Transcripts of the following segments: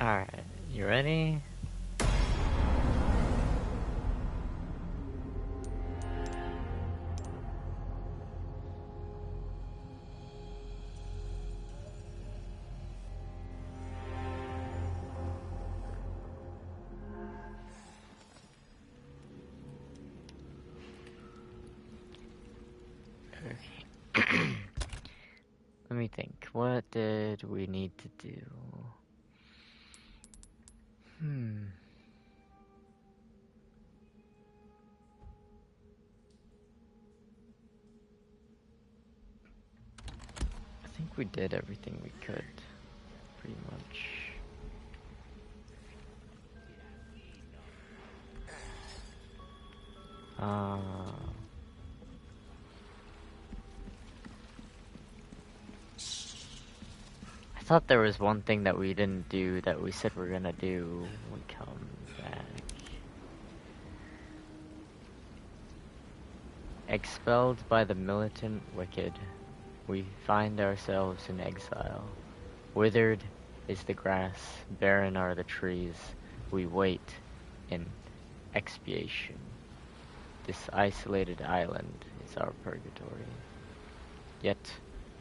Alright, you ready? Okay. Let me think. What did we need to do? I think we did everything we could, pretty much. I thought there was one thing that we didn't do that we said we're gonna do when we come back. Expelled by the militant wicked, we find ourselves in exile. Withered is the grass, barren are the trees. We wait in expiation. This isolated island is our purgatory. Yet,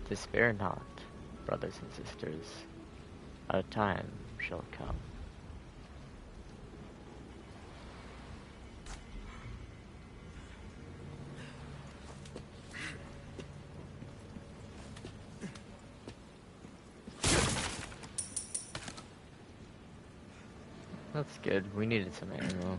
despair not, brothers and sisters. Our time shall come. That's good. We needed some ammo.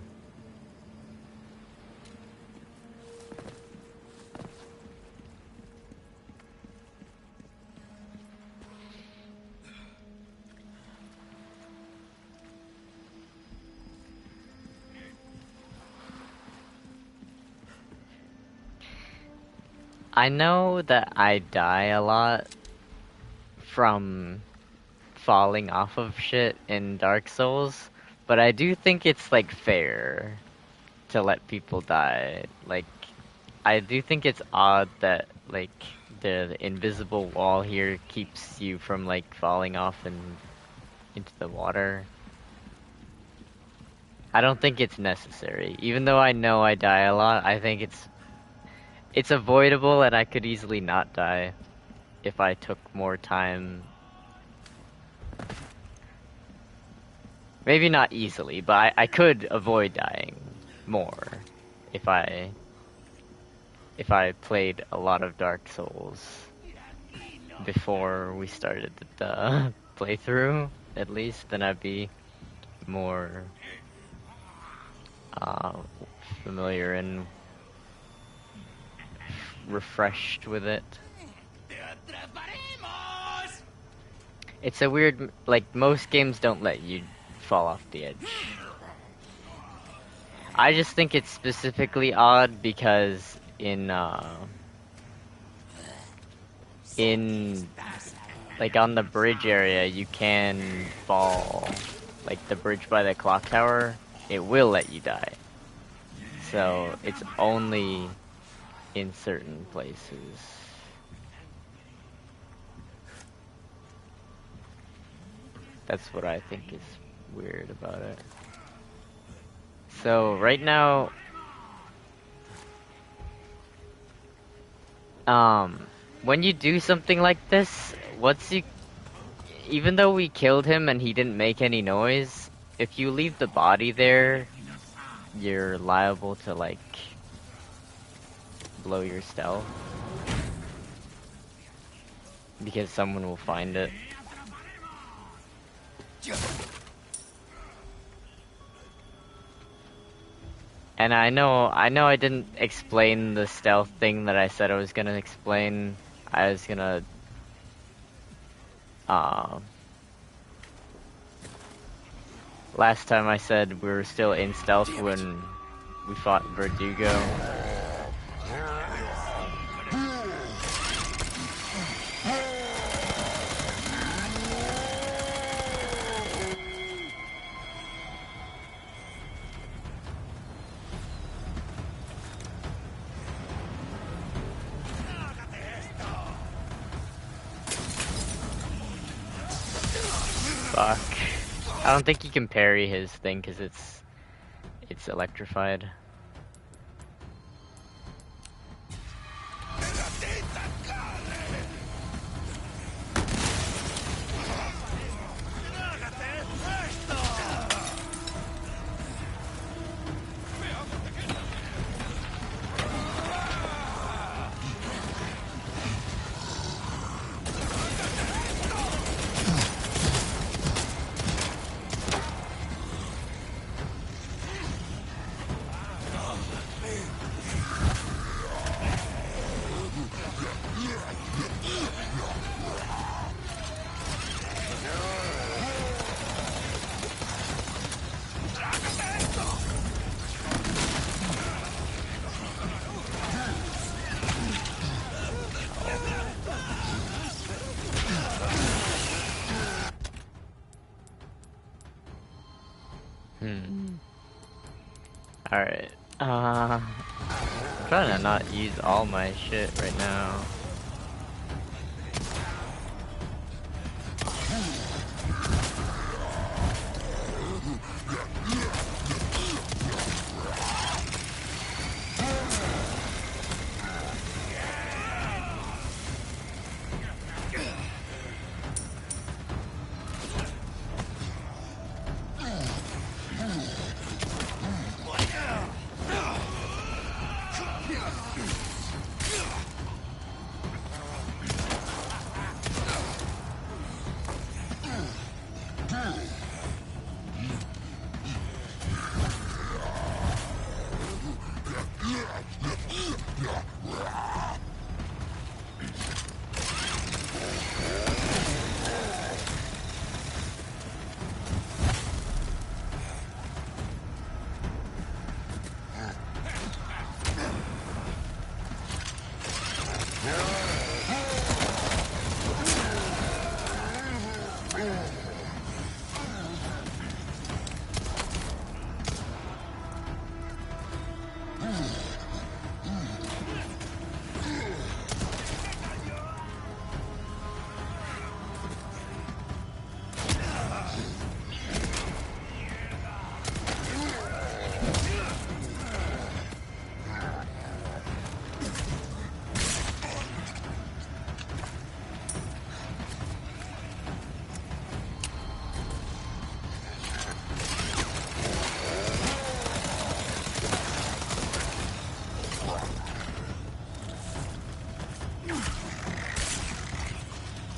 I know that I die a lot from falling off of shit in Dark Souls, but I do think it's like fair to let people die. Like, I do think it's odd that like the invisible wall here keeps you from like falling off and into the water. I don't think it's necessary. Even though I know I die a lot, I think it's avoidable and I could easily not die if I took more time. Maybe not easily, but I could avoid dying more if I played a lot of Dark Souls before we started the playthrough, at least, then I'd be more familiar and refreshed with it. It's a weird, like, most games don't let you fall off the edge. I just think it's specifically odd because in like on the bridge area you can fall, like the bridge by the clock tower, it will let you die. So it's only in certain places. That's what I think is weird about it. So right now, when you do something like this, even though we killed him and he didn't make any noise, if you leave the body there, you're liable to like blow your stealth because someone will find it. And I know I didn't explain the stealth thing that I said I was gonna explain. I was gonna last time I said we were still in stealth when we fought Verdugo. Fuck. I don't think you can parry his thing because it's electrified. Alright. I'm trying to not use all my shit right now.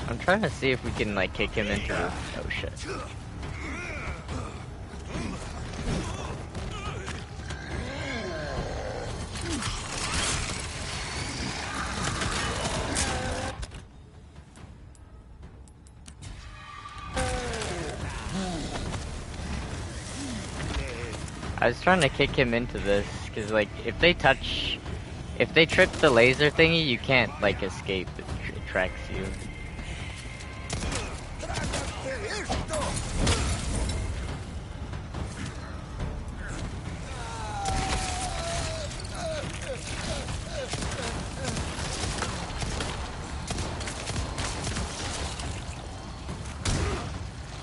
I'm trying to see if we can like kick him into the... Oh shit. I was trying to kick him into this, cause like, if they trip the laser thingy, you can't like escape, it tracks you.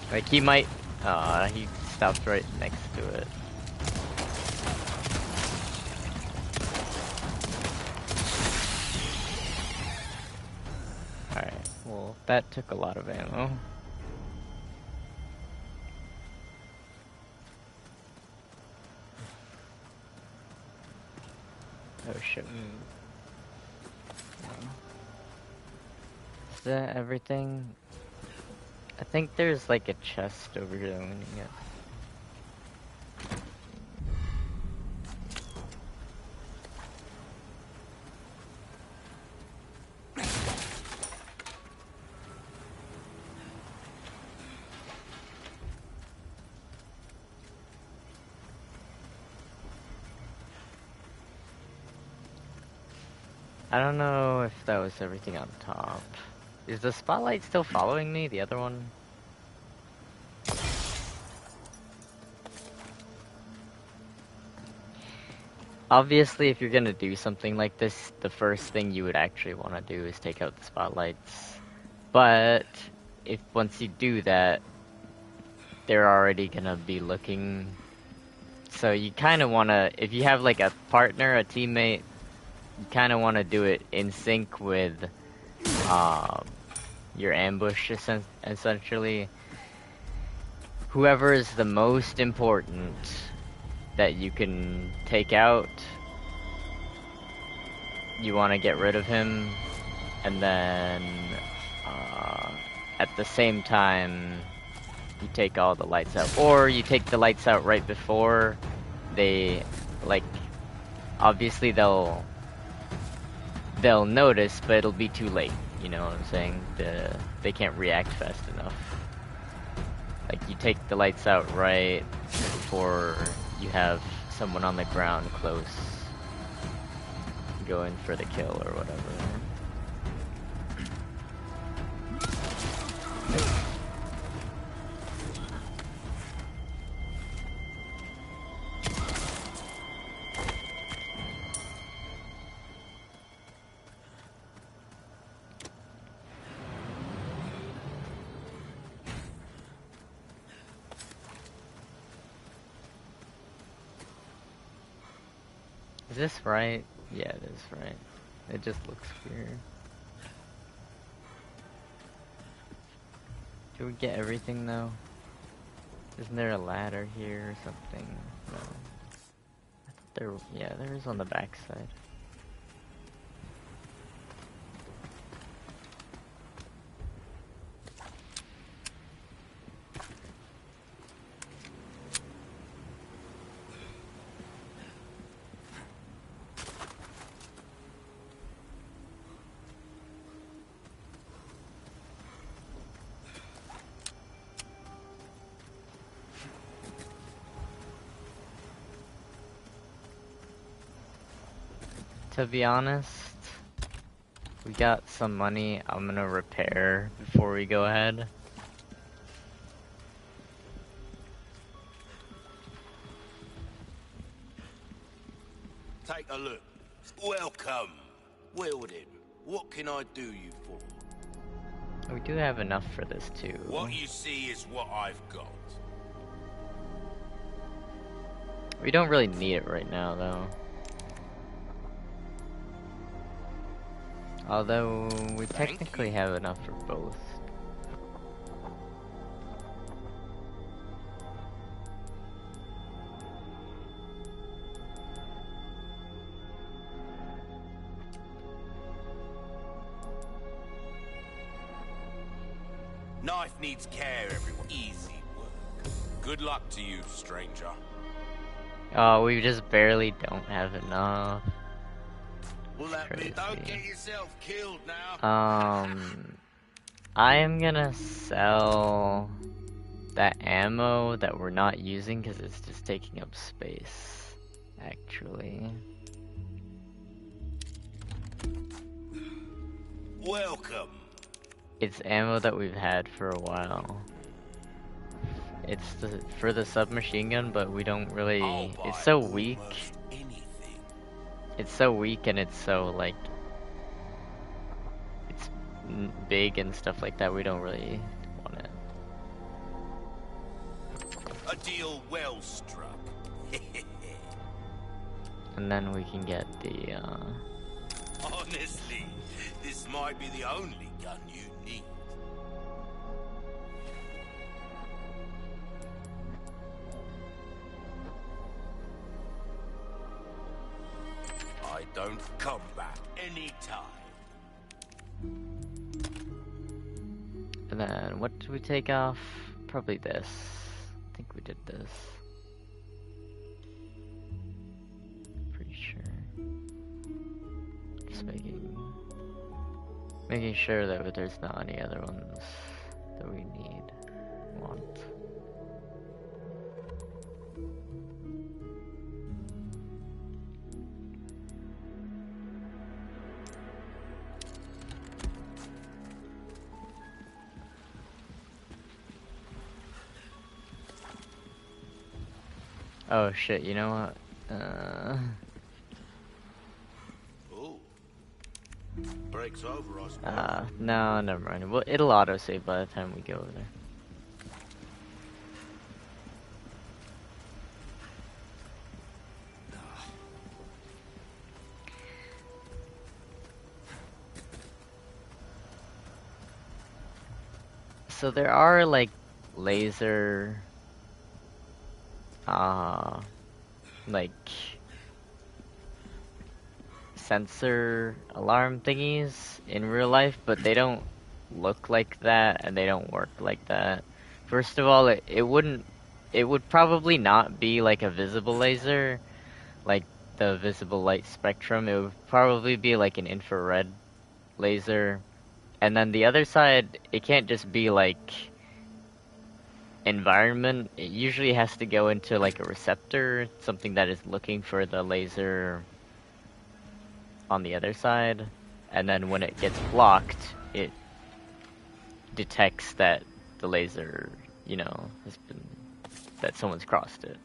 Like he might, he stopped right next to it. Alright, well, that took a lot of ammo. Oh shit. Is that everything? I think there's like a chest over here that we need to get. I don't know if that was everything on top. Is the spotlight still following me? The other one? Obviously, if you're gonna do something like this, the first thing you would actually want to do is take out the spotlights. But if once you do that, they're already gonna be looking. So you kind of want to, if you have like a partner, a teammate, you kind of want to do it in sync with your ambush, essentially. Whoever is the most important that you can take out, you want to get rid of him, and then at the same time you take all the lights out, or you take the lights out right before they, like, obviously they'll notice, but it'll be too late, you know what I'm saying? They can't react fast enough. Like, you take the lights out right before you have someone on the ground close going for the kill or whatever. Is this right? Yeah, it is right. It just looks weird. Do we get everything though? Isn't there a ladder here or something? No. I thought there, yeah, there is on the backside. To be honest, we got some money I'm gonna repair before we go ahead. Take a look. Welcome. Weldon, what can I do you for? We do have enough for this too. What you see is what I've got. We don't really need it right now though. Although we technically have enough for both. Knife needs care, everyone. Easy work. Good luck to you, stranger. Oh, we just barely don't have enough. Well, don't get yourself killed now. I am gonna sell that ammo that we're not using because it's just taking up space, actually. Welcome. It's ammo that we've had for a while. It's for the submachine gun, but we don't really, it's so weak. It's so weak and it's so, like, it's big and stuff like that, we don't really want it. A deal well struck. And then we can get the, Honestly, this might be the only gun you need. I don't come back anytime. And then, what did we take off? Probably this. I think we did this. Pretty sure. Just making sure that there's not any other ones that we want. Oh shit, you know what? Oh. Breaks over, I suppose. No, never mind. Well, it'll autosave by the time we go over there. So there are like laser like sensor alarm thingies in real life, but they don't look like that and they don't work like that. First of all, it would probably not be like a visible laser, like the visible light spectrum. It would probably be like an infrared laser. And then the other side, it can't just be like environment. It usually has to go into like a receptor, something that is looking for the laser on the other side. And then when it gets blocked, it detects that the laser, has been, that someone's crossed it.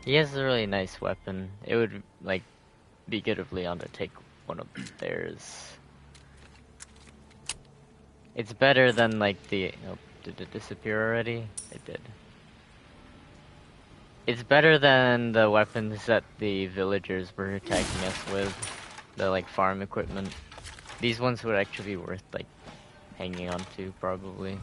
He has a really nice weapon. It would, like, be good of Leon to take one of theirs. It's better than, like, the... Oh, did it disappear already? It did. It's better than the weapons that the villagers were attacking us with. The, like, farm equipment. These ones would actually be worth, like, hanging on to, probably.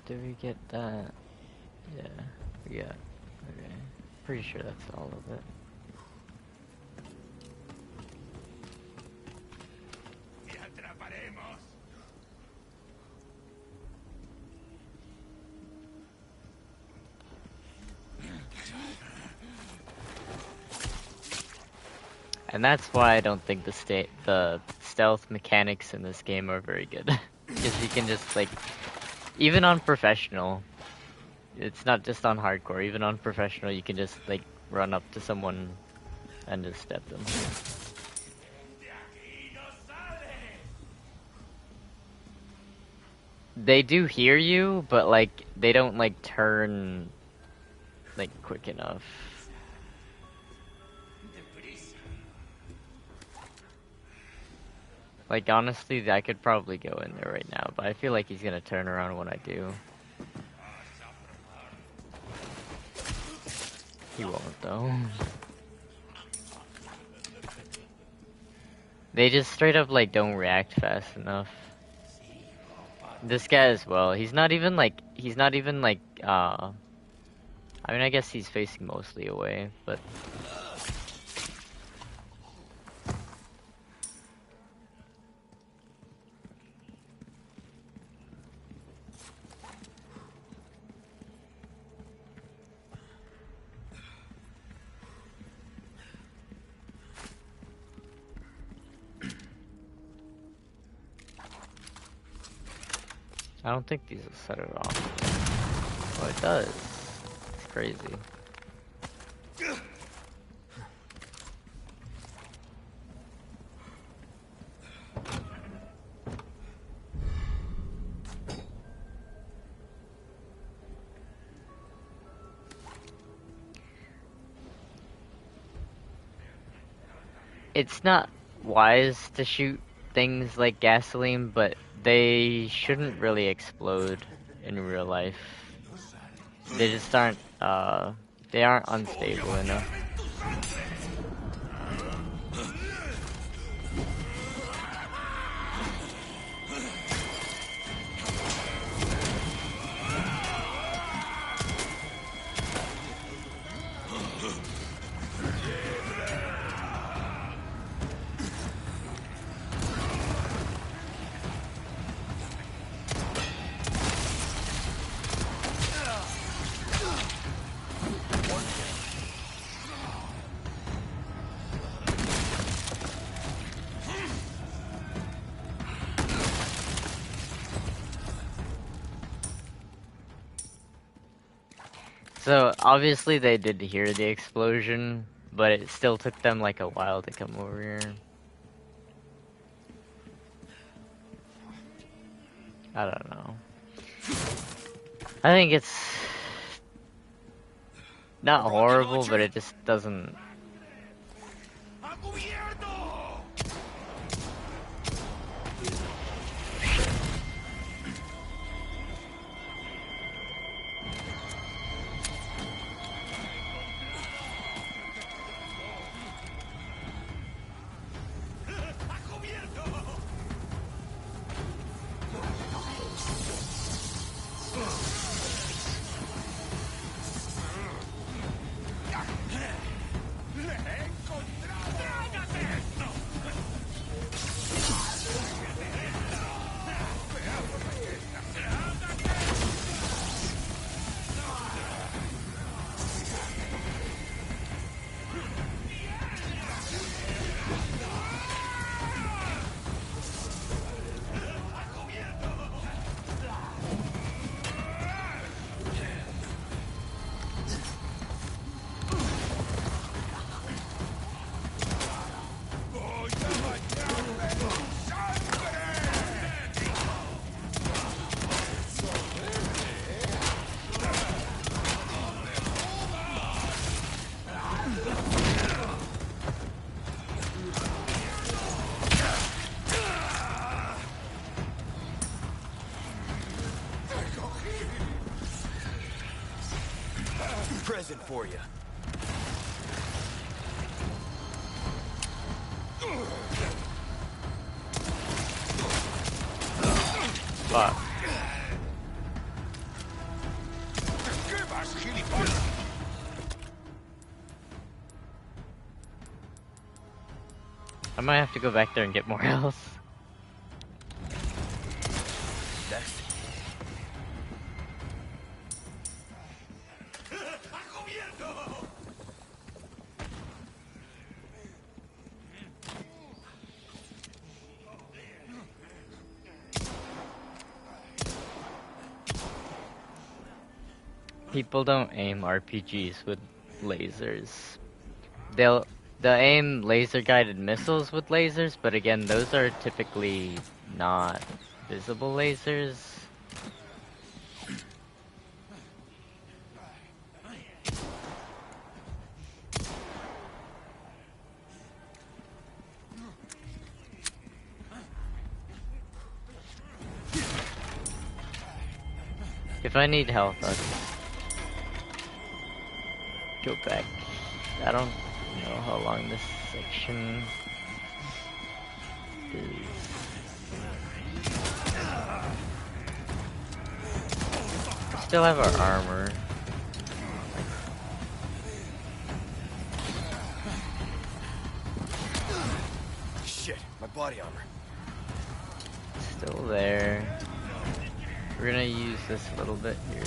Did we get that? Yeah, we got. Okay. Pretty sure that's all of it. And that's why I don't think the stealth mechanics in this game are very good. Because you can just, like, even on professional, it's not just on hardcore, even on professional you can just, like, run up to someone and just step them. They do hear you, but, like, they don't, like, turn, like, quick enough. Like, honestly, I could probably go in there right now, but I feel like he's gonna turn around when I do. He won't, though. They just straight up, like, don't react fast enough. This guy as well, he's not even, like, I mean, I guess he's facing mostly away, but... I don't think these will set it off. Oh, it does. It's crazy. It's not wise to shoot things like gasoline, but they shouldn't really explode in real life. They just aren't, they aren't unstable enough. So, obviously they did hear the explosion, but it still took them like a while to come over here. I don't know. I think it's not horrible, but it just doesn't... Present for you. Fuck. I might have to go back there and get more health. People don't aim RPGs with lasers. They'll aim laser guided missiles with lasers, but again, those are typically not visible lasers. If I need health, I'll just go back. I don't know how long this section is. We still have our armor. Shit, my body armor. Still there. We're gonna use this a little bit here.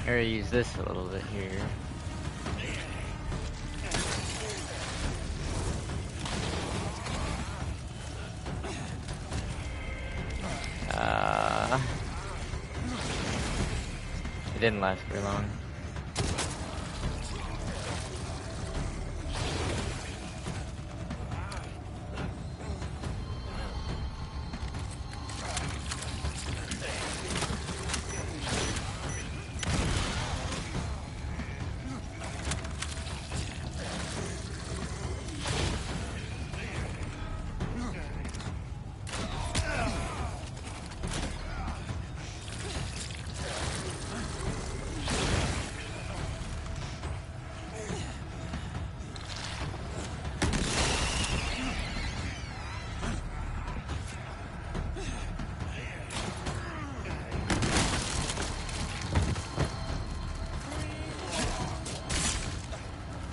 We're gonna use this a little bit here. It didn't last very long.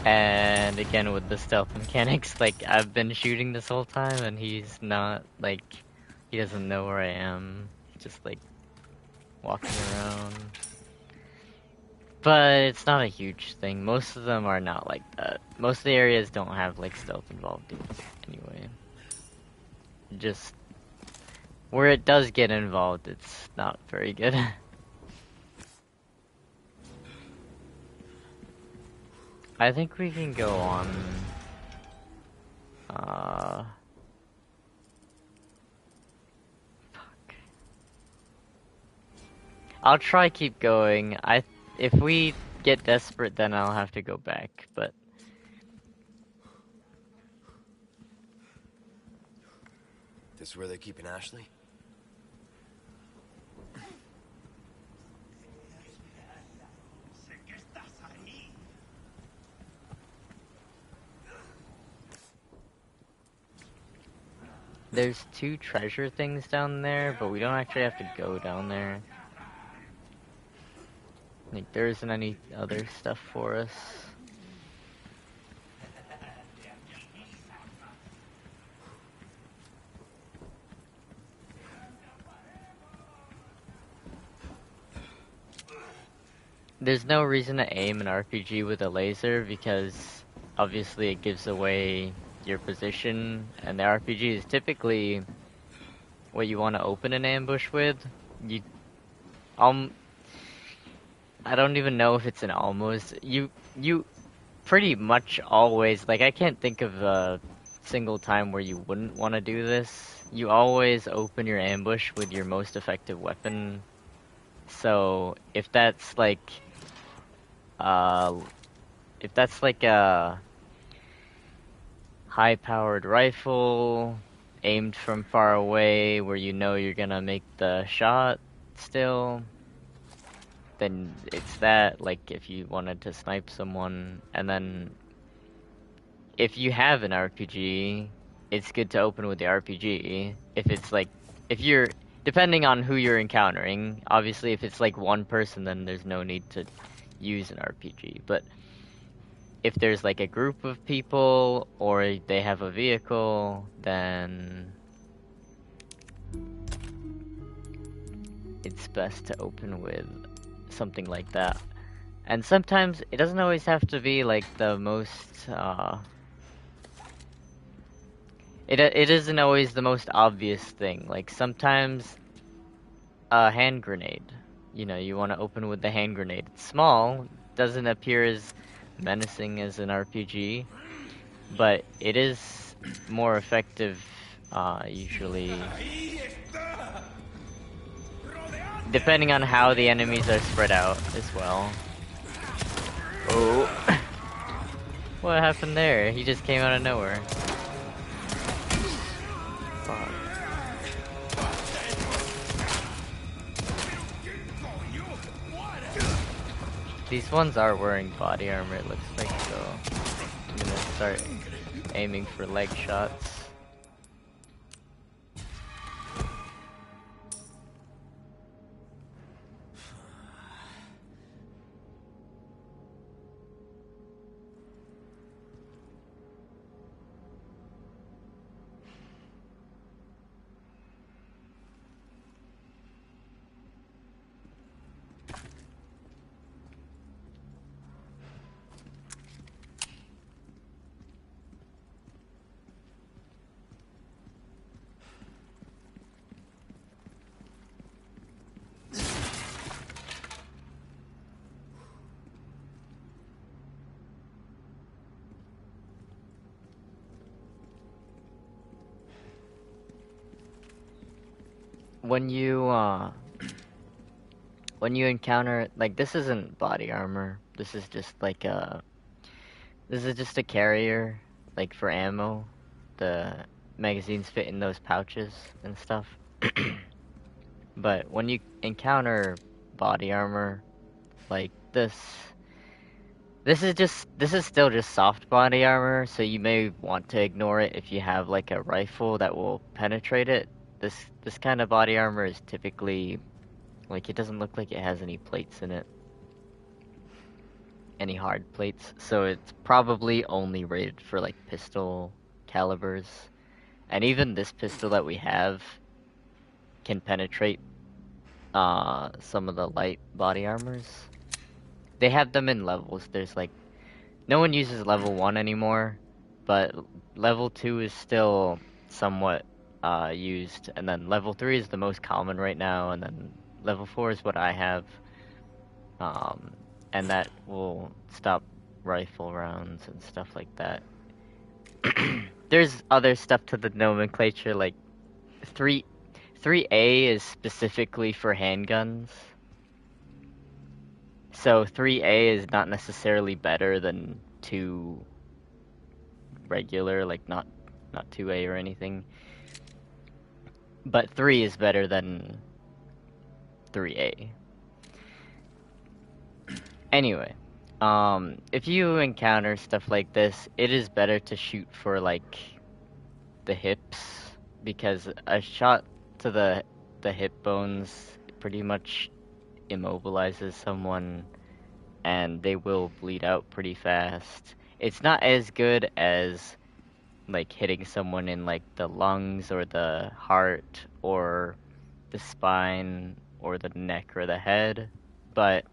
And again, with the stealth mechanics, like, I've been shooting this whole time, and he's not, like, he doesn't know where I am. Just, like, walking around. But it's not a huge thing. Most of them are not like that. Most of the areas don't have, like, stealth involved anyway. Just, where it does get involved, it's not very good. I think we can go on, fuck. I'll try keep going. If we get desperate, then I'll have to go back, but... This is where they're keeping Ashley? There's 2 treasure things down there, but we don't actually have to go down there. Like, there isn't any other stuff for us. There's no reason to aim an RPG with a laser because obviously it gives away your position, and the RPG is typically what you want to open an ambush with. I don't even know if it's an almost. You pretty much always, like, I can't think of a single time where you wouldn't want to do this. You always open your ambush with your most effective weapon. So if that's like a high-powered rifle aimed from far away where you know you're gonna make the shot still, then it's that. Like, if you wanted to snipe someone, and then if you have an RPG, it's good to open with the RPG. If it's like, if you're, depending on who you're encountering, obviously if it's like one person, then there's no need to use an RPG. But if there's like a group of people, or they have a vehicle, then it's best to open with something like that. And sometimes it doesn't always have to be like the most, it isn't always the most obvious thing. Like, sometimes a hand grenade, you want to open with the hand grenade. It's small, doesn't appear as menacing as an RPG, but it is more effective, usually, depending on how the enemies are spread out as well. Oh. What happened there? He just came out of nowhere. Fuck. These ones are wearing body armor, it looks like, so I'm gonna start aiming for leg shots. When you encounter, like, this isn't body armor, this is just like this is just a carrier, like, for ammo. The magazines fit in those pouches and stuff. But when you encounter body armor like this is still just soft body armor, so you may want to ignore it if you have like a rifle that will penetrate it. This kind of body armor is typically, like, it doesn't look like it has any plates in it. any hard plates, so it's probably only rated for like pistol calibers. And even this pistol that we have can penetrate some of the light body armors. They have them in levels. There's like no one uses level 1 anymore, but level 2 is still somewhat used, and then level 3 is the most common right now, and then level 4 is what I have. And that will stop rifle rounds and stuff like that. There's other stuff to the nomenclature, like 3A is specifically for handguns. So 3A is not necessarily better than 2 regular, like not 2A or anything. But 3 is better than 3A. Anyway, if you encounter stuff like this, it is better to shoot for like the hips, because a shot to the hip bones pretty much immobilizes someone and they will bleed out pretty fast. It's not as good as like hitting someone in like the lungs or the heart or the spine or the neck or the head, but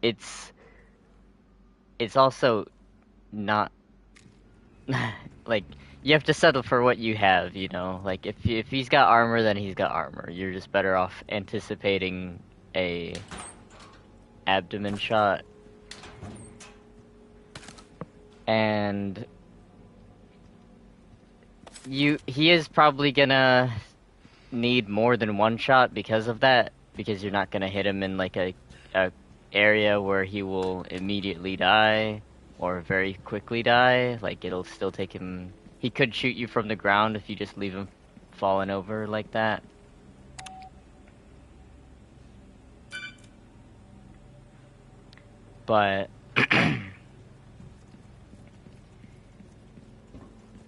it's also not like you have to settle for what you have, you know? Like if he's got armor, then he's got armor. You're just better off anticipating a abdomen shot. And he is probably gonna need more than one shot because of that, because you're not gonna hit him in like a area where he will immediately die or very quickly die. Like it'll still take him. He could shoot you from the ground if you just leave him falling over like that. But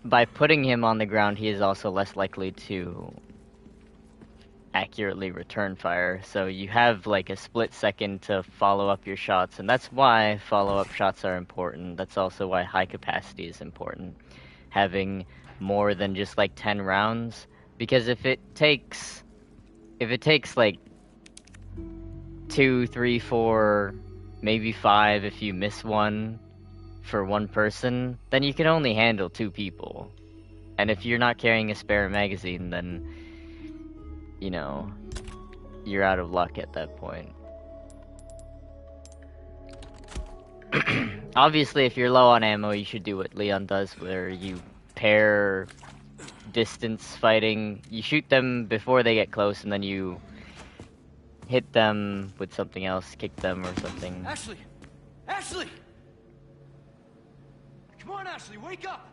by putting him on the ground, he is also less likely to accurately return fire, so you have like a split second to follow up your shots, and that's why follow-up shots are important. That's also why high capacity is important, having more than just like 10 rounds, because if it takes like 2, 3, 4, maybe 5 if you miss one for one person, then you can only handle 2 people. And if you're not carrying a spare magazine, then you know, you're out of luck at that point. Obviously, if you're low on ammo, you should do what Leon does, where you pair distance fighting. You shoot them before they get close, and then you hit them with something else, kick them or something. Ashley! Ashley! Come on, Ashley, wake up!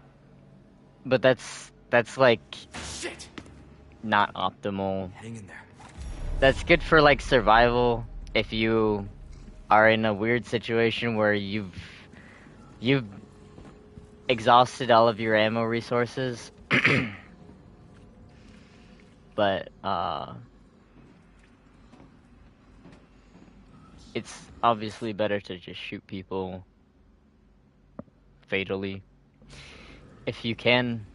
But that's like Shit! not optimal. Hang in there. That's good for like survival if you are in a weird situation where you've exhausted all of your ammo resources. But it's obviously better to just shoot people fatally if you can.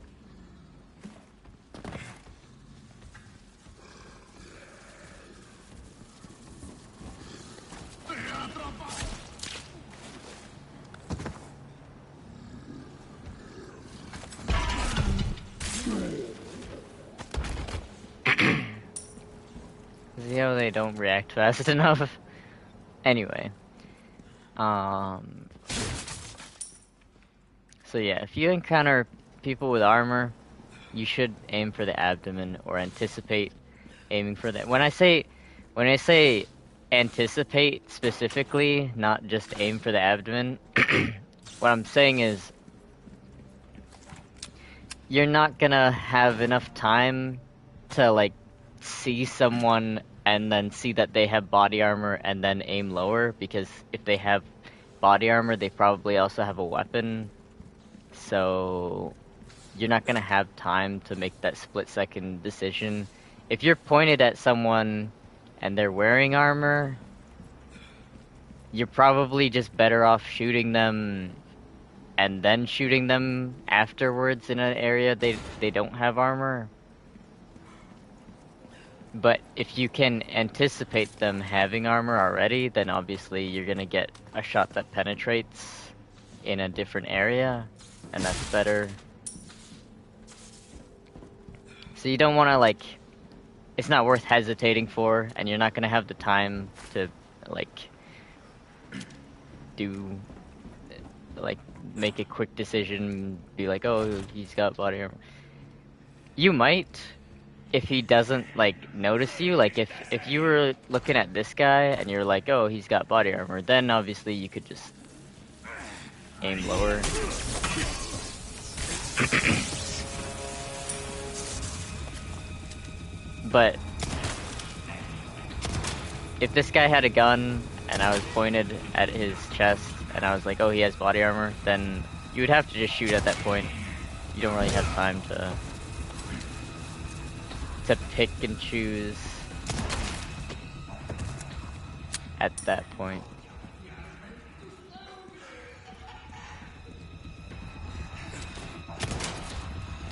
See how they don't react fast enough? Anyway. So yeah, if you encounter people with armor, you should aim for the abdomen or anticipate aiming for that. When I say anticipate specifically, not just aim for the abdomen, what I'm saying is you're not gonna have enough time to like see someone and then see that they have body armor and then aim lower, because if they have body armor, they probably also have a weapon. So you're not gonna have time to make that split-second decision. If you're pointed at someone and they're wearing armor, you're probably just better off shooting them and then shooting them afterwards in an area they don't have armor. But if you can anticipate them having armor already, then obviously you're gonna get a shot that penetrates in a different area, and that's better. So you don't want to, like, it's not worth hesitating for, and you're not gonna have the time to, like, do, like, make a quick decision, be like, oh, he's got body armor. You might, if he doesn't, like, notice you. Like, if you were looking at this guy and you're like, oh, he's got body armor, then obviously you could just aim lower. But if this guy had a gun and I was pointed at his chest and I was like, oh, he has body armor, then you would have to just shoot at that point. You don't really have time to pick and choose at that point.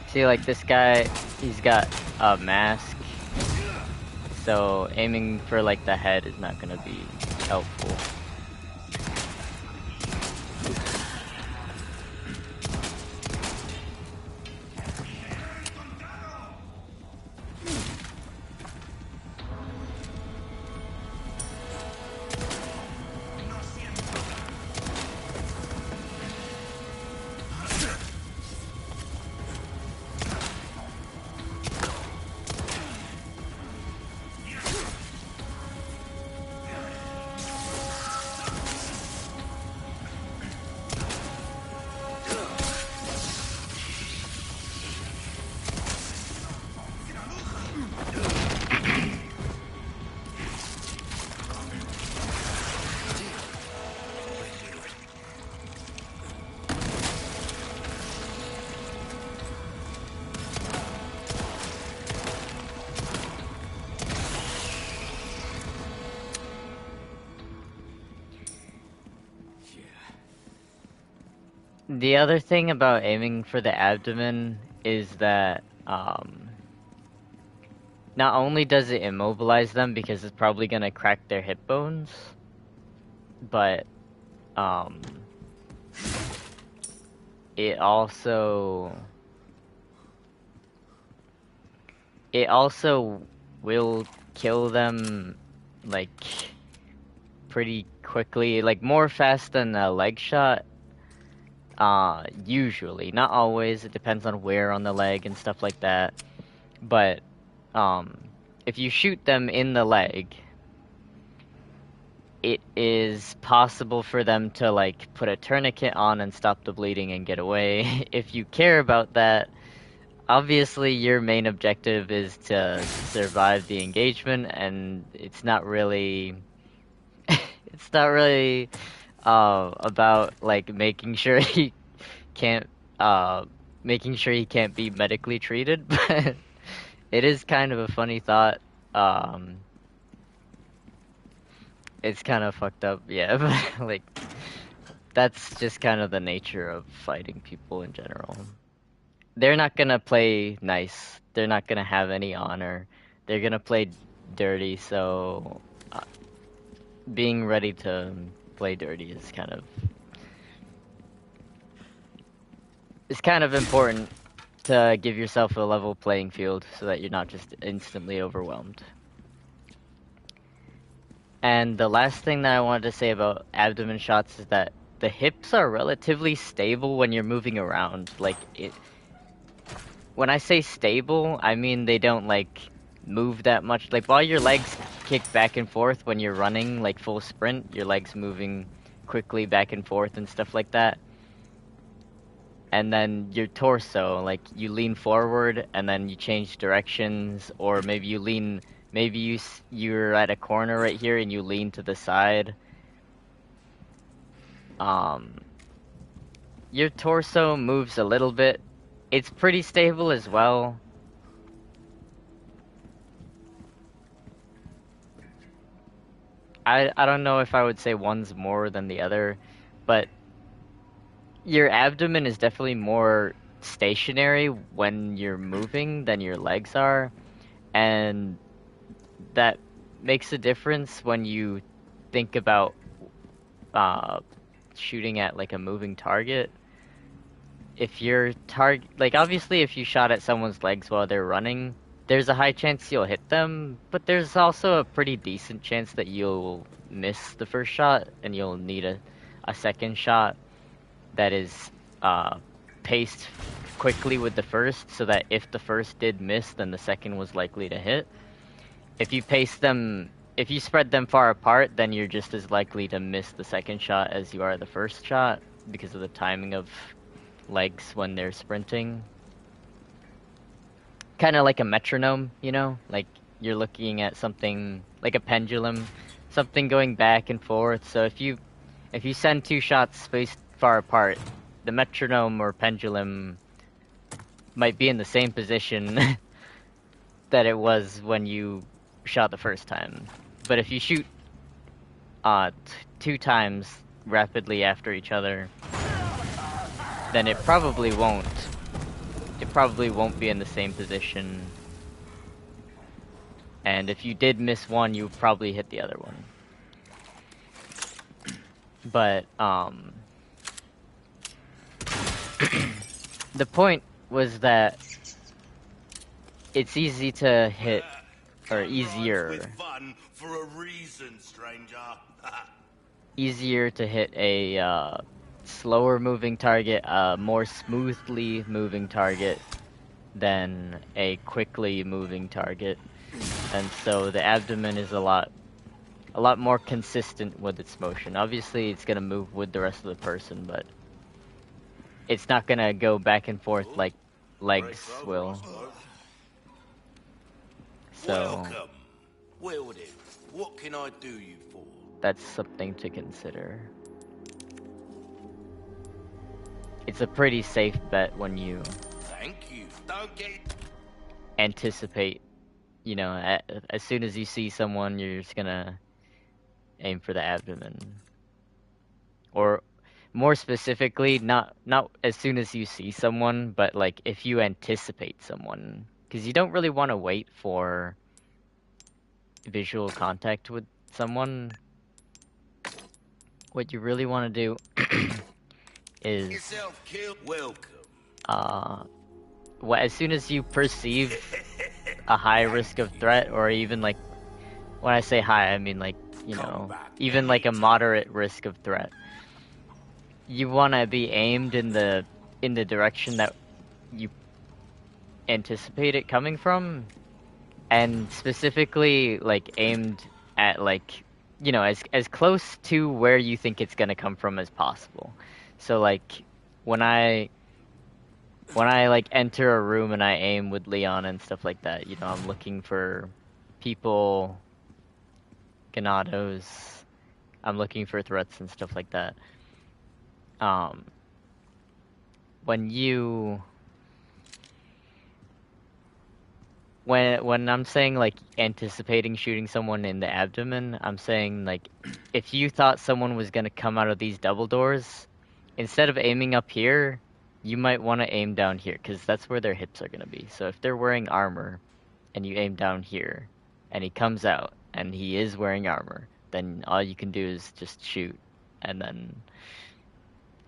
See, like, this guy, he's got a mask, so aiming for, like, the head is not gonna be helpful. The other thing about aiming for the abdomen is that, not only does it immobilize them because it's probably gonna crack their hip bones, but, it also will kill them, like, pretty quickly, like, more fast than a leg shot. Usually. Not always, it depends on where on the leg and stuff like that. But, if you shoot them in the leg, it is possible for them to, like, put a tourniquet on and stop the bleeding and get away. If you care about that, obviously your main objective is to survive the engagement, and it's not really... it's not really, about, like, making sure he can't be medically treated, but it is kind of a funny thought. It's kind of fucked up, yeah, but, like, that's just kind of the nature of fighting people in general. They're not gonna play nice. They're not gonna have any honor. They're gonna play dirty, so being ready to play dirty is kind of important to give yourself a level playing field so that you're not just instantly overwhelmed. And the last thing that I wanted to say about abdomen shots is that the hips are relatively stable when you're moving around. Like, when I say stable, I mean they don't, like, move that much. Like, while your legs kick back and forth when you're running, like, full sprint, your legs moving quickly back and forth and stuff like that. And then your torso, like, you lean forward and then you change directions, or maybe you lean, maybe you're at a corner right here and you lean to the side. Your torso moves a little bit. It's pretty stable as well. I don't know if I would say one's more than the other, but your abdomen is definitely more stationary when you're moving than your legs are, and that makes a difference when you think about uh shooting at like a moving target. If your target, like obviously if you shot at someone's legs while they're running, there's a high chance you'll hit them, but there's also a pretty decent chance that you'll miss the first shot and you'll need a second shot that is uh paced quickly with the first, so that if the first did miss, then the second was likely to hit. If you pace them, if you spread them far apart, then you're just as likely to miss the second shot as you are the first shot because of the timing of legs when they're sprinting. Kind of like a metronome, you know? Like you're looking at something like a pendulum, something going back and forth. So if you send two shots spaced far apart, the metronome or pendulum might be in the same position that it was when you shot the first time. But if you shoot two times rapidly after each other, then it probably won't. It probably won't be in the same position. And if you did miss one, you would probably hit the other one. But the point was that it's easy to hit, or easier. Fun for a reason, stranger. Easier to hit a slower moving target, a more smoothly moving target than a quickly moving target. And so the abdomen is a lot more consistent with its motion. Obviously it's gonna move with the rest of the person, but it's not gonna go back and forth like legs will. So Welcome. Well then, what can I do you for? that's something to consider. It's a pretty safe bet when you Thank you. Don't get anticipate, you know, as soon as you see someone, you're just gonna aim for the abdomen. Or more specifically, not as soon as you see someone, but like if you anticipate someone, because you don't really want to wait for visual contact with someone. What you really want to do is yourself killed. Welcome. as soon as you perceive a high risk of threat, or even like, when I say high, I mean like, you know, even like a moderate risk of threat, you want to be aimed in the direction that you anticipate it coming from, and specifically like aimed at, like, you know, as close to where you think it's gonna come from as possible. So like when I like enter a room and I aim with Leon and stuff like that, you know, I'm looking for people, ganados, I'm looking for threats and stuff like that. When you when I'm saying like anticipating shooting someone in the abdomen, I'm saying like if you thought someone was gonna come out of these double doors, instead of aiming up here, you might want to aim down here, because that's where their hips are gonna be. So if they're wearing armor and you aim down here and he comes out and he is wearing armor, then all you can do is just shoot, and then,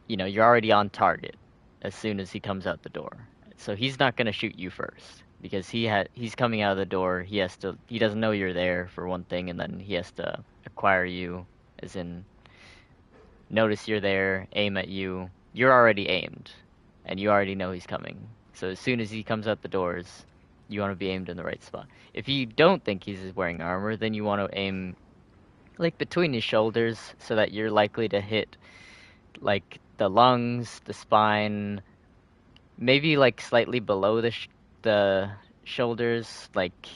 you know, you're already on target as soon as he comes out the door. So he's not gonna shoot you first, because he's coming out of the door. He doesn't know you're there, for one thing, and then he has to acquire you, as in notice you're there, aim at you. You're already aimed, and you already know he's coming. So as soon as he comes out the doors, you want to be aimed in the right spot. If you don't think he's wearing armor, then you want to aim like between his shoulders, so that you're likely to hit like the lungs, the spine, maybe like slightly below the shoulders, like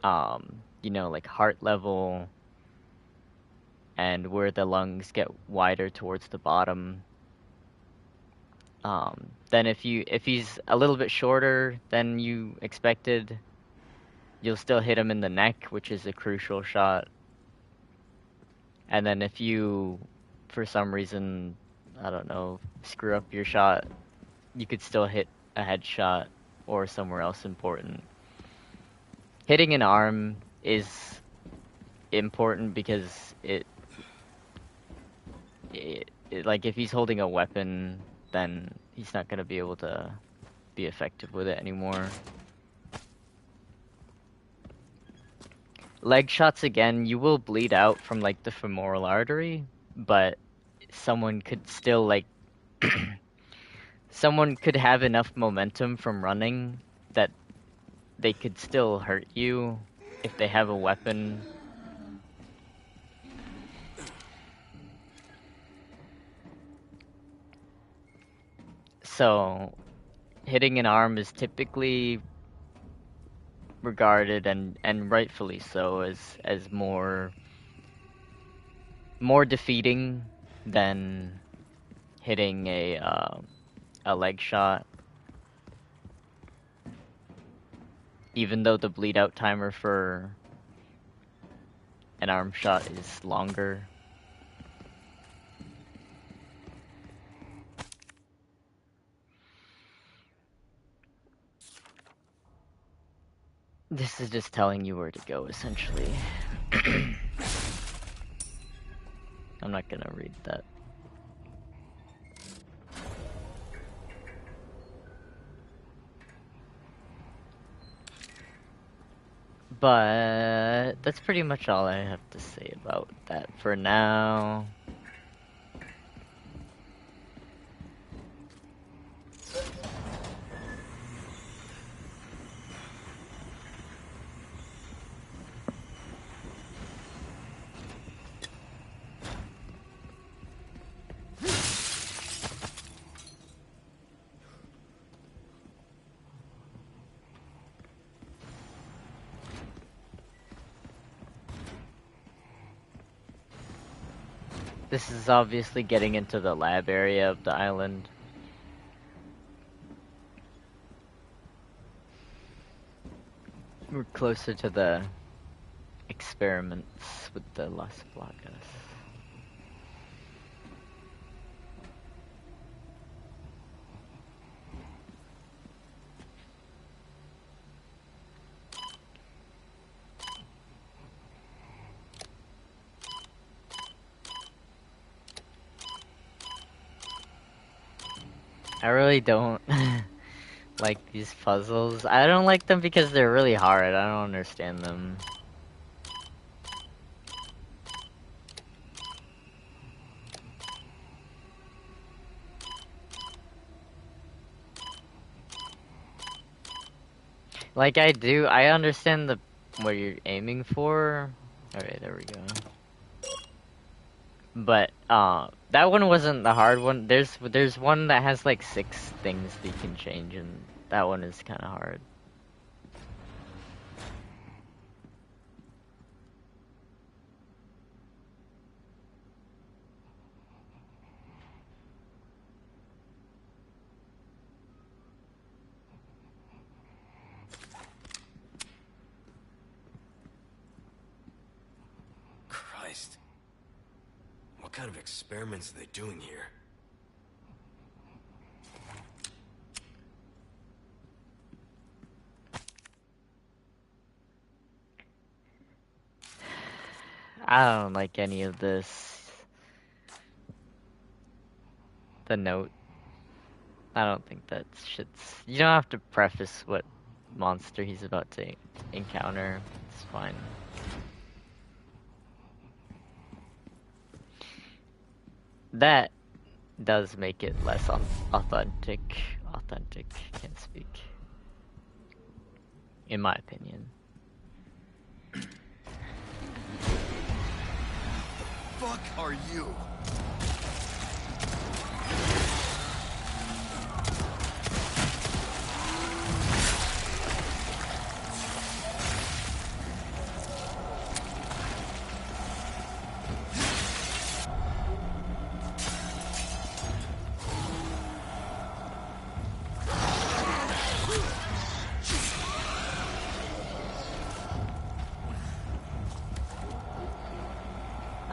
you know, like heart level, and where the lungs get wider towards the bottom. Then if he's a little bit shorter than you expected, you'll still hit him in the neck, which is a crucial shot. And then if you, for some reason, I don't know, screw up your shot, you could still hit a headshot or somewhere else important. Hitting an arm is important because like if he's holding a weapon, then he's not gonna be able to be effective with it anymore. Leg shots again, you will bleed out from like the femoral artery, but someone could still like someone could have enough momentum from running that they could still hurt you if they have a weapon. So hitting an arm is typically regarded and rightfully so as more defeating than hitting a leg shot, even though the bleed out timer for an arm shot is longer. This is just telling you where to go, essentially. I'm not gonna read that. But that's pretty much all I have to say about that for now. This is obviously getting into the lab area of the island. We're closer to the experiments with the Las Plagas. I really don't like these puzzles. I don't like them because they're really hard. I don't understand them. Like I understand what you're aiming for. Alright, there we go. But that one wasn't the hard one. There's one that has like 6 things that you can change, and that one is kind of hard. Christ. What kind of experiments are they doing here? I don't like any of this. The note. I don't think that shit's... You don't have to preface what monster he's about to encounter. It's fine. That does make it less authentic. Authentic, can't speak. In my opinion. Fuck are you?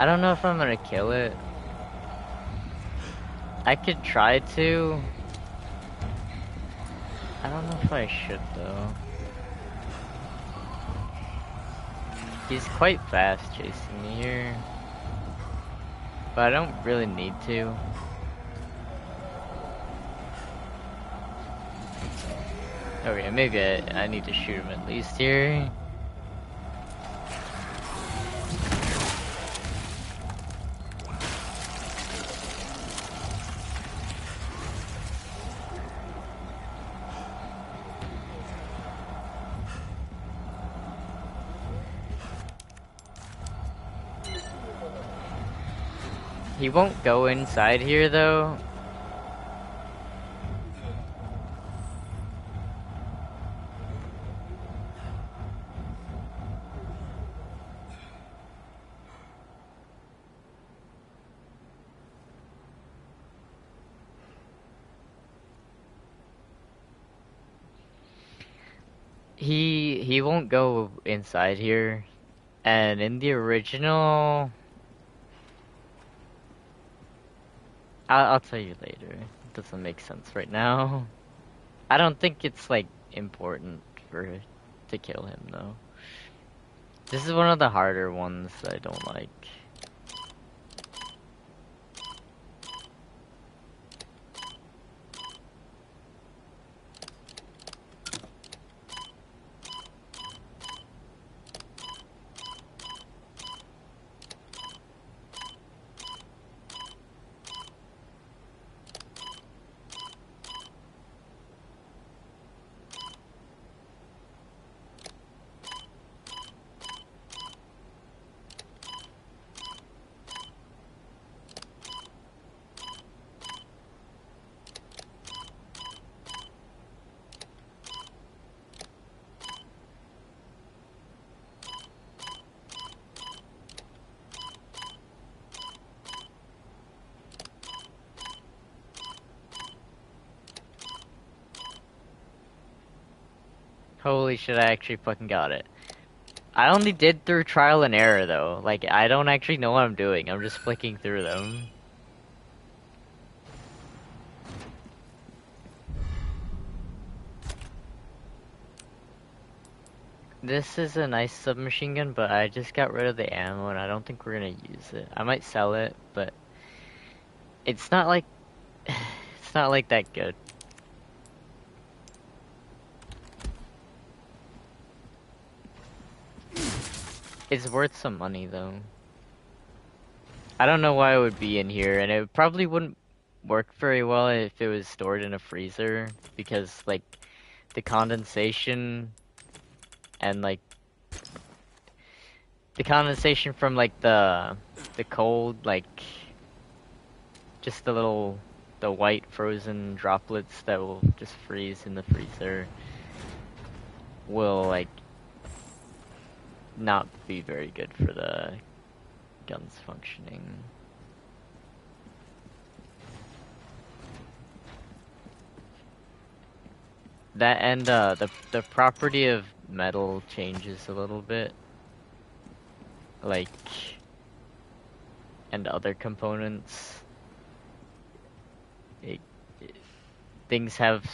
I don't know if I'm gonna kill it. I could try to. I don't know if I should though. He's quite fast chasing me here. But I don't really need to. Okay, maybe I need to shoot him at least here. He won't go inside here though. He won't go inside here. And in the original, I'll tell you later. It doesn't make sense right now. I don't think it's like important to kill him though. This is one of the harder ones that I don't like. Holy shit, I actually fucking got it. I only did through trial and error though. Like, I don't actually know what I'm doing. I'm just flicking through them. This is a nice submachine gun, but I just got rid of the ammo and I don't think we're gonna use it. I might sell it, but it's not like it's not like that good. It's worth some money though. I don't know why it would be in here, and it probably wouldn't work very well if it was stored in a freezer, because like the condensation and like the condensation from like the cold, like just the white frozen droplets that will just freeze in the freezer will like not be very good for the gun's functioning. That and the property of metal changes a little bit, like, and other components. Things have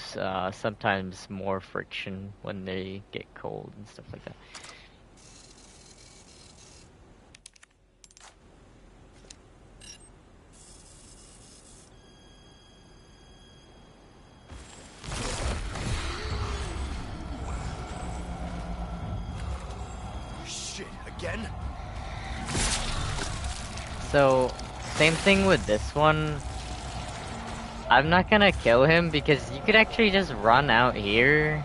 sometimes more friction when they get cold and stuff like that. Shit, again? So, same thing with this one. I'm not gonna kill him because you could actually just run out here.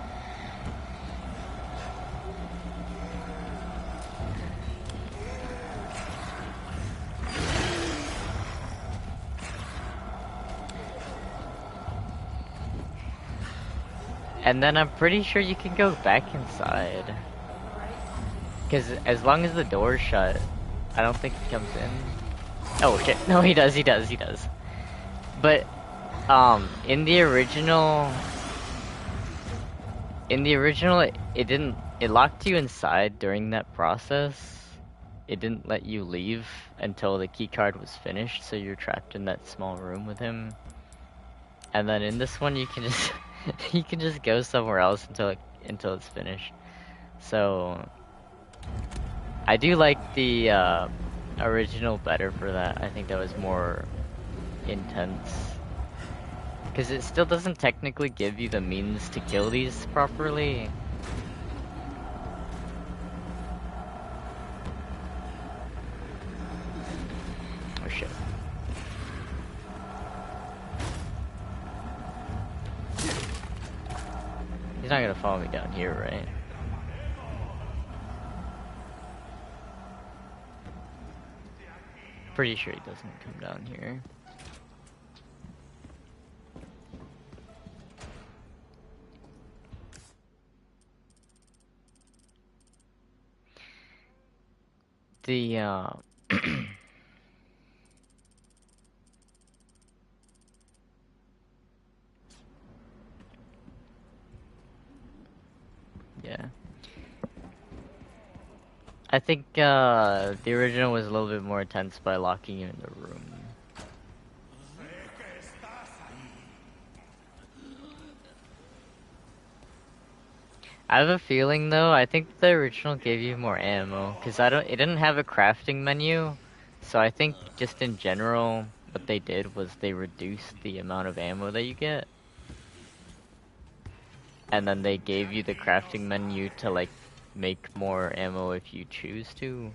And then I'm pretty sure you can go back inside. Because as long as the door's shut, I don't think he comes in. Oh shit, no he does. But, in the original, it locked you inside during that process. it didn't let you leave until the key card was finished, so you're trapped in that small room with him. And then in this one, you can just you can just go somewhere else until it's finished. So I do like the original better for that. I think that was more intense. Because it still doesn't technically give you the means to kill these properly. Oh shit. He's not gonna follow me down here, right? Pretty sure he doesn't come down here. The yeah. I think the original was a little bit more intense by locking you in the room. I have a feeling though, I think the original gave you more ammo, cause it didn't have a crafting menu, so I think just in general, what they did was they reduced the amount of ammo that you get. And then they gave you the crafting menu to like make more ammo if you choose to.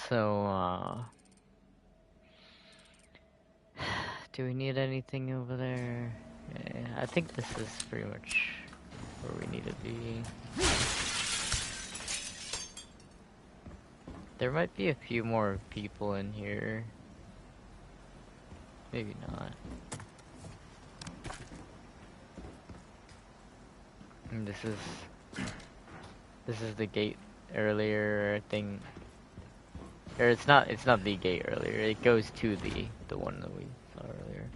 So, do we need anything over there? Yeah, I think this is pretty much where we need to be. There might be a few more people in here. Maybe not. And this is the gate earlier thing. Or it's not the gate earlier. It goes to the one that we saw earlier.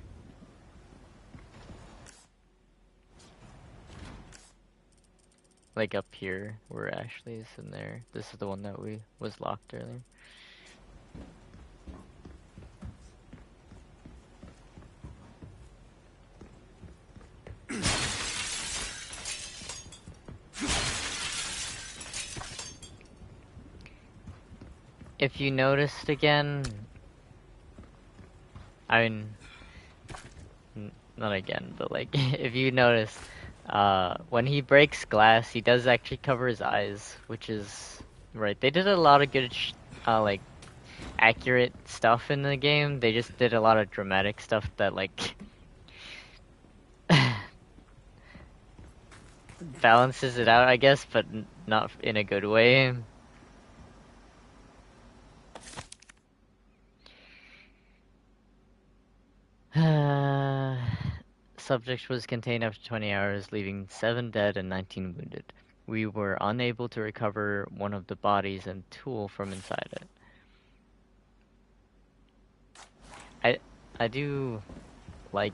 Like up here where Ashley is in there. This is the one that was locked earlier. If you noticed again, I mean, not again, but like, if you notice, when he breaks glass, he does actually cover his eyes, which is, right, they did a lot of good, like, accurate stuff in the game. They just did a lot of dramatic stuff that, like, balances it out, I guess, but not in a good way. Subject was contained after 20 hours, leaving 7 dead and 19 wounded. We were unable to recover one of the bodies and tool from inside it. I do like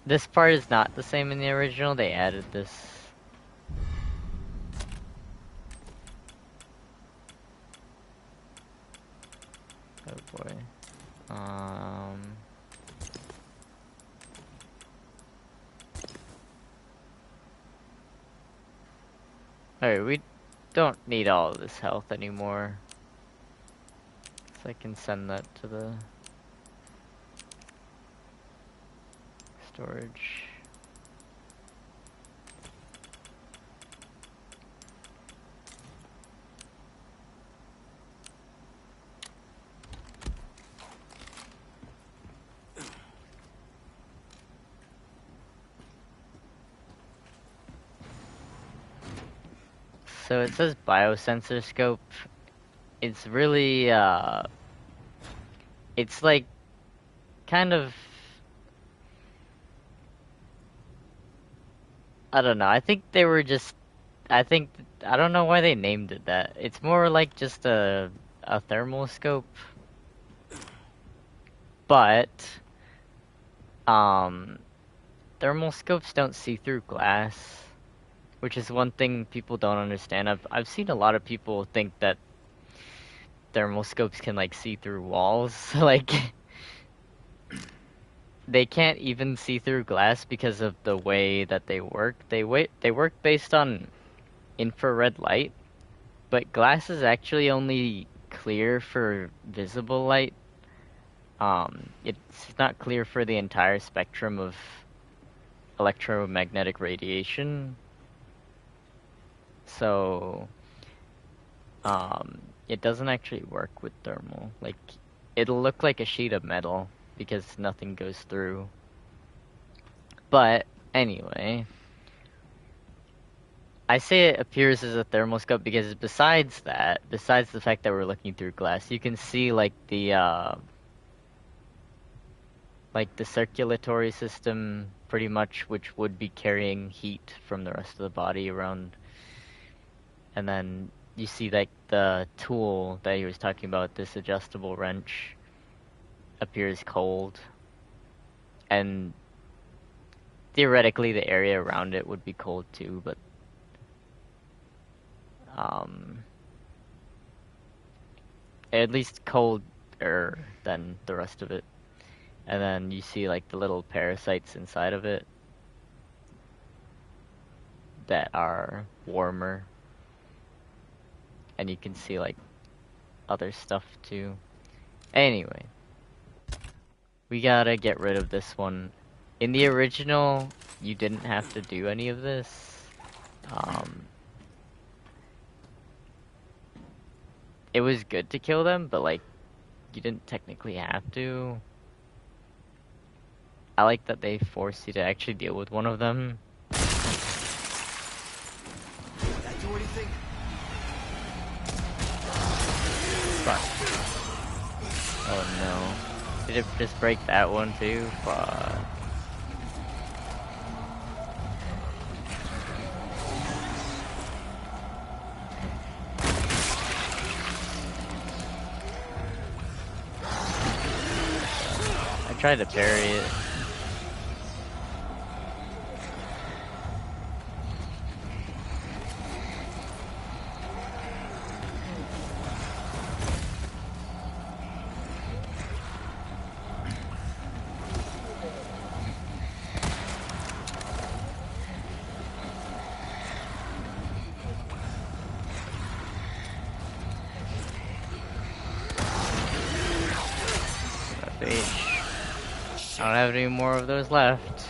this part is not the same in the original. They added this. Oh boy. Alright, we don't need all of this health anymore. So I can send that to the storage. So it says biosensor scope. It's really, it's like, kind of, I don't know, I think they were just, I don't know why they named it that. It's more like just a thermal scope. But, um, thermal scopes don't see through glass. Which is one thing people don't understand. I've seen a lot of people think that thermal scopes can like see through walls. Like they can't even see through glass because of the way that they work. They work based on infrared light, but glass is actually only clear for visible light. It's not clear for the entire spectrum of electromagnetic radiation. So it doesn't actually work with thermal. Like, it'll look like a sheet of metal because nothing goes through. But, anyway, I say it appears as a thermal scope because besides that, besides the fact that we're looking through glass, you can see, like, the circulatory system, pretty much, which would be carrying heat from the rest of the body around. And then you see like the tool that he was talking about, this adjustable wrench, appears cold, and theoretically the area around it would be cold too, but at least colder than the rest of it. And then you see like the little parasites inside of it that are warmer, and you can see like other stuff too. Anyway, we gotta get rid of this one. In the original, you didn't have to do any of this. It was good to kill them, but like, you didn't technically have to. I like that they force you to actually deal with one of them. Did that do anything? Fuck. Oh no. Did it just break that one too? Fuck. I tried to parry it. I don't have any more of those left.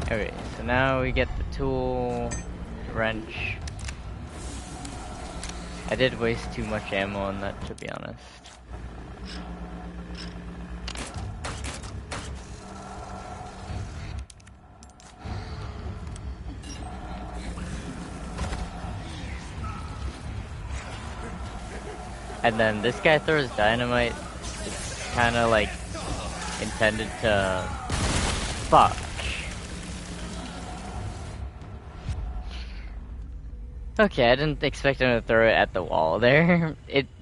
Okay, so now we get the tool, wrench. I did waste too much ammo on that, to be honest. And then this guy throws dynamite. It's kind of like intended to... Fuck. Okay, I didn't expect him to throw it at the wall there.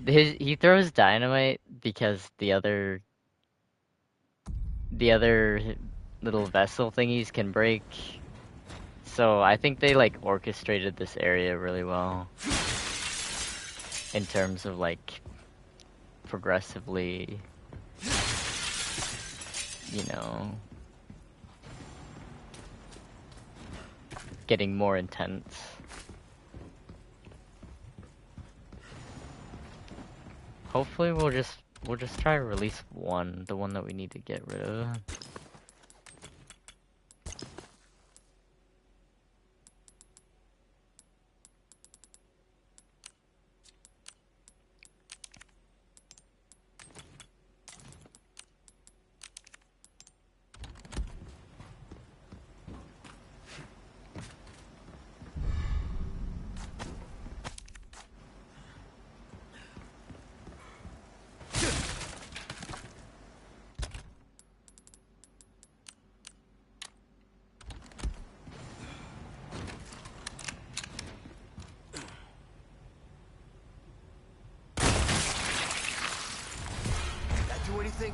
He throws dynamite because the other little vessel thingies can break. So I think they like orchestrated this area really well in terms of like progressively, you know, getting more intense. Hopefully we'll just try to release one, the one that we need to get rid of. Do anything?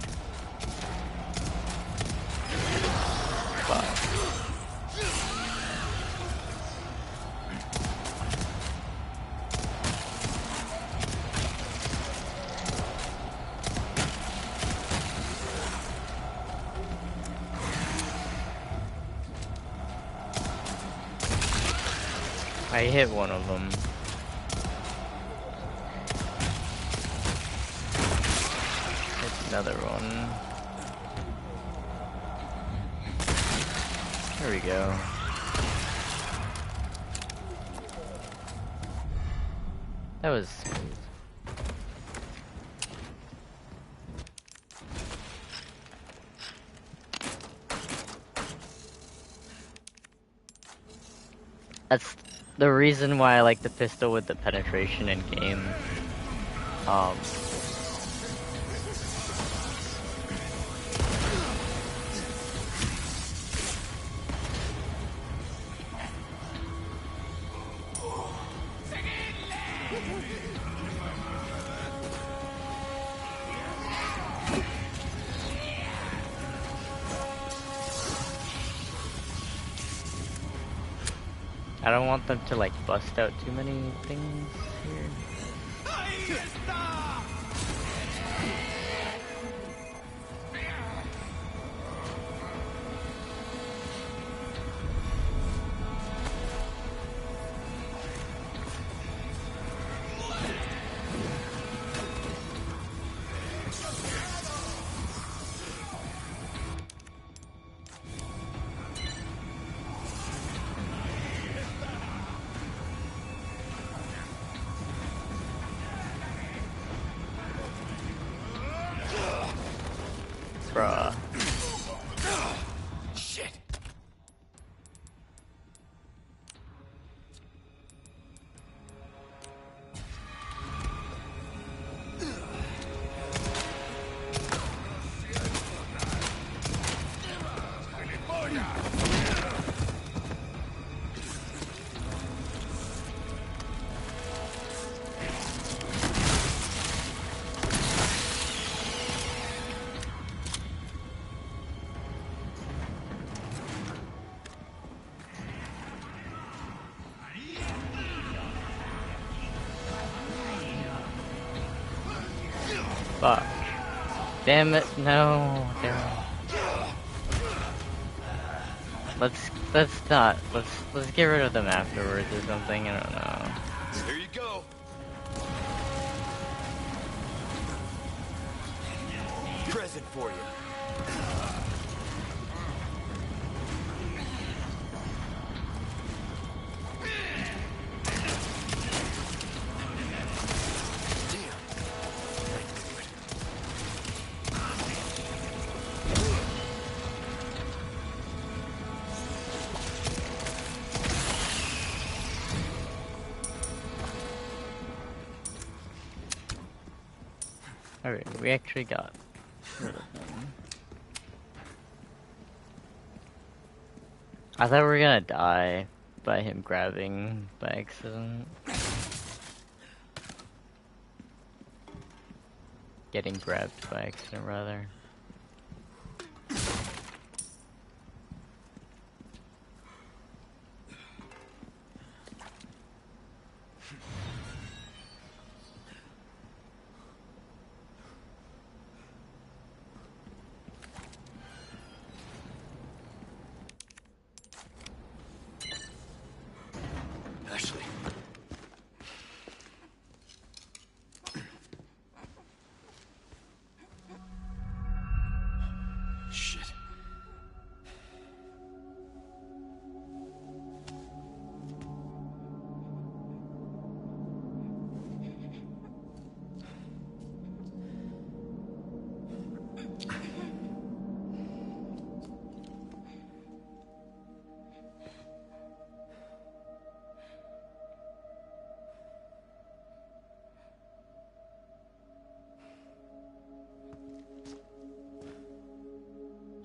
I hit one of them. Hit another one. There we go. That was smooth. That's the reason why I like the pistol with the penetration in game. I don't want them to like bust out too many things here. Bruh. Shit. Fuck. Damn it, no. Damn it. Let's get rid of them afterwards or something, I don't know. Here you go. Present for you. Alright, we actually got rid of them. I thought we were gonna die by him grabbing by accident. Getting grabbed by accident, rather.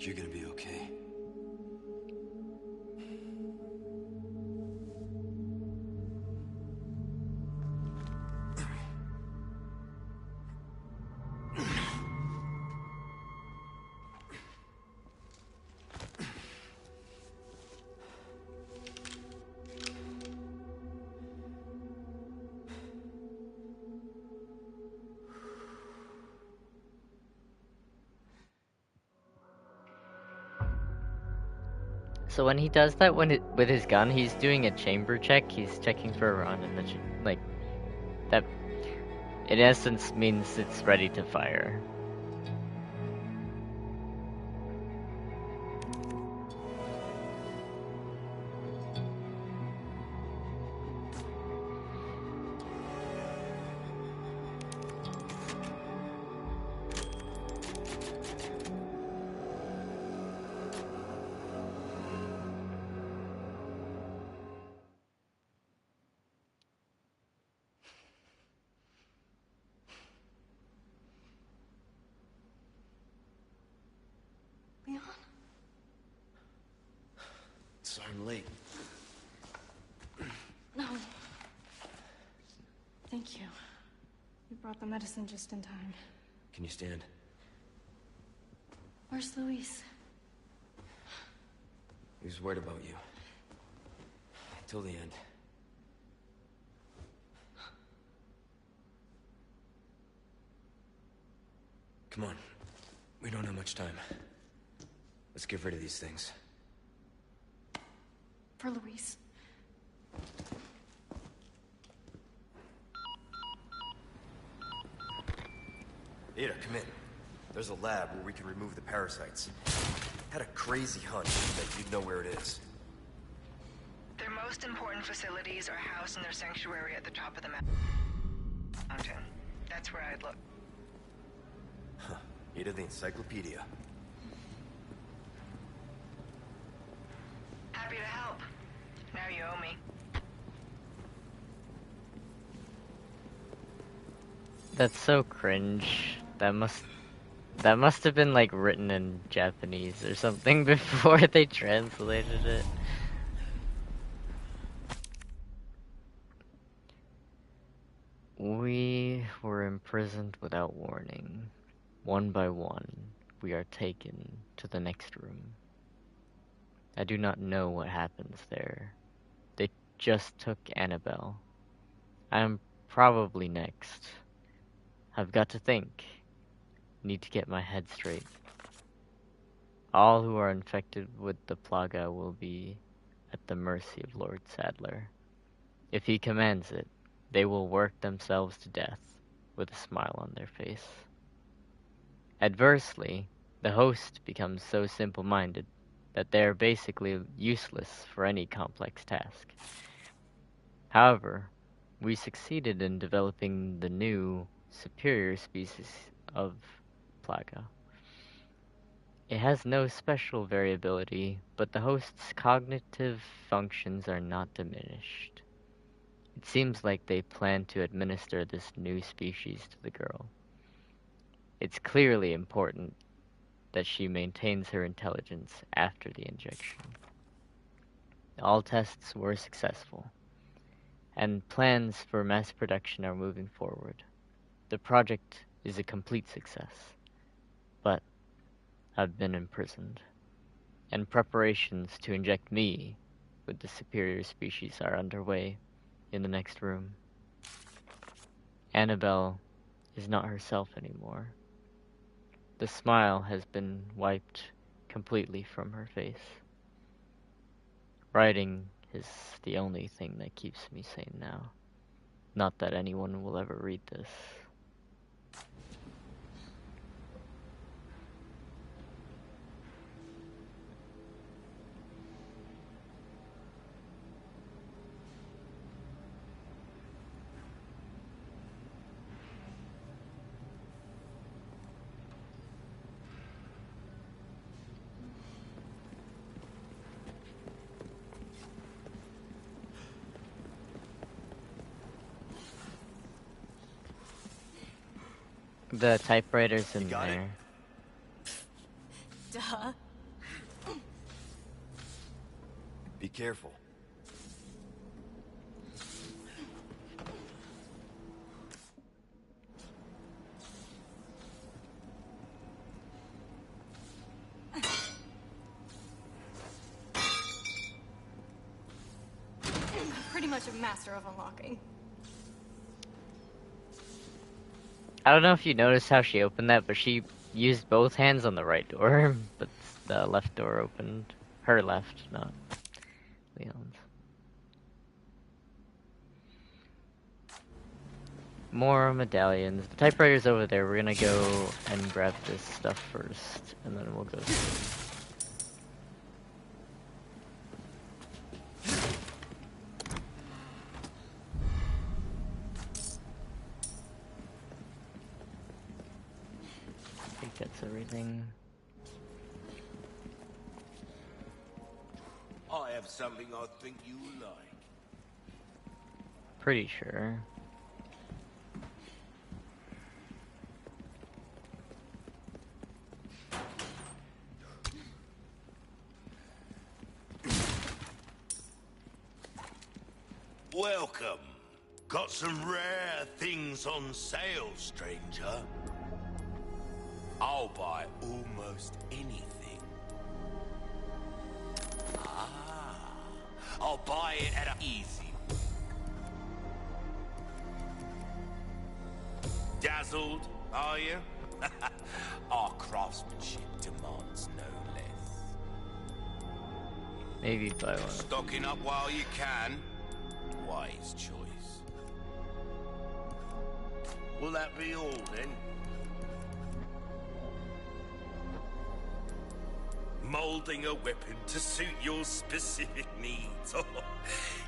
You're gonna be okay. So when he does that with his gun, he's doing a chamber check. He's checking for a run, and like that, in essence, means it's ready to fire. Leon? Sorry I'm late. No. Thank you. You brought the medicine just in time. Can you stand? Where's Luis? He was worried about you. Till the end. Come on. We don't have much time. Let's get rid of these things. For Luis. Ada, come in. There's a lab where we can remove the parasites. Had a crazy hunch that you'd know where it is. Their most important facilities are housed in their sanctuary at the top of the mountain. That's where I'd look. Huh. Ada the encyclopedia. Happy to help. Now you owe me. That's so cringe. That must have been like written in Japanese or something before they translated it. We were imprisoned without warning. One by one, we are taken to the next room. I do not know what happens there. They just took Annabelle. I am probably next. I've got to think. Need to get my head straight. All who are infected with the plaga will be at the mercy of Lord Sadler. If he commands it, they will work themselves to death with a smile on their face. Adversely, the host becomes so simple-minded that they are basically useless for any complex task. However, we succeeded in developing the new, superior species of plaga. It has no special variability, but the host's cognitive functions are not diminished. It seems like they plan to administer this new species to the girl. It's clearly important that she maintains her intelligence after the injection. All tests were successful, and plans for mass production are moving forward. The project is a complete success, but I've been imprisoned, and preparations to inject me with the superior species are underway in the next room. Annabelle is not herself anymore. The smile has been wiped completely from her face. Writing is the only thing that keeps me sane now. Not that anyone will ever read this. The typewriter's in got it? there. Duh. careful. Pretty much a master of unlocking. I don't know if you noticed how she opened that, but she used both hands on the right door, but the left door opened. Her left, not Leon's. More medallions. The typewriter's over there. We're gonna go and grab this stuff first, and then we'll go through. I think that's everything. I have something I think you like. Pretty sure. Welcome. Got some rare things on sale, stranger. I'll buy almost anything. Ah, I'll buy it at a easy. Dazzled, are you? Our craftsmanship demands no less. Maybe if I want. Stocking up while you can. Wise choice. Will that be all then? Molding a weapon to suit your specific needs. Oh,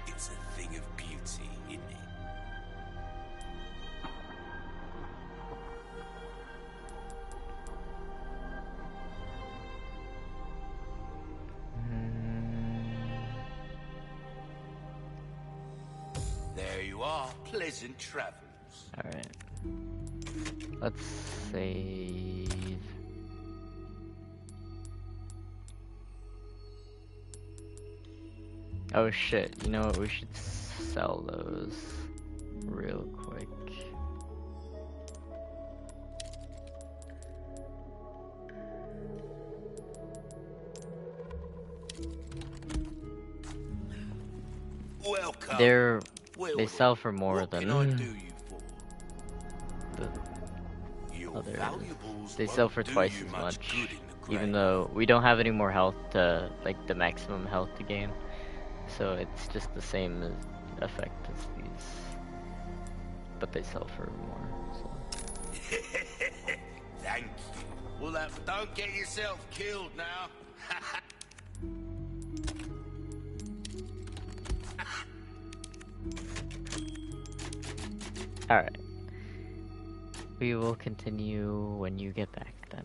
it's a thing of beauty, isn't it? There you are. Pleasant travels. Alright. Let's save. Oh shit, you know what? We should sell those real quick. Welcome. They sell for more what than can I do you for? the Your others. valuables They sell won't for do twice you as much, good in the even grave. though we don't have any more health to, like, the maximum health to gain. So it's just the same effect as these, but they sell for more. So. Thank you. Well, don't get yourself killed now. Alright. We will continue when you get back then.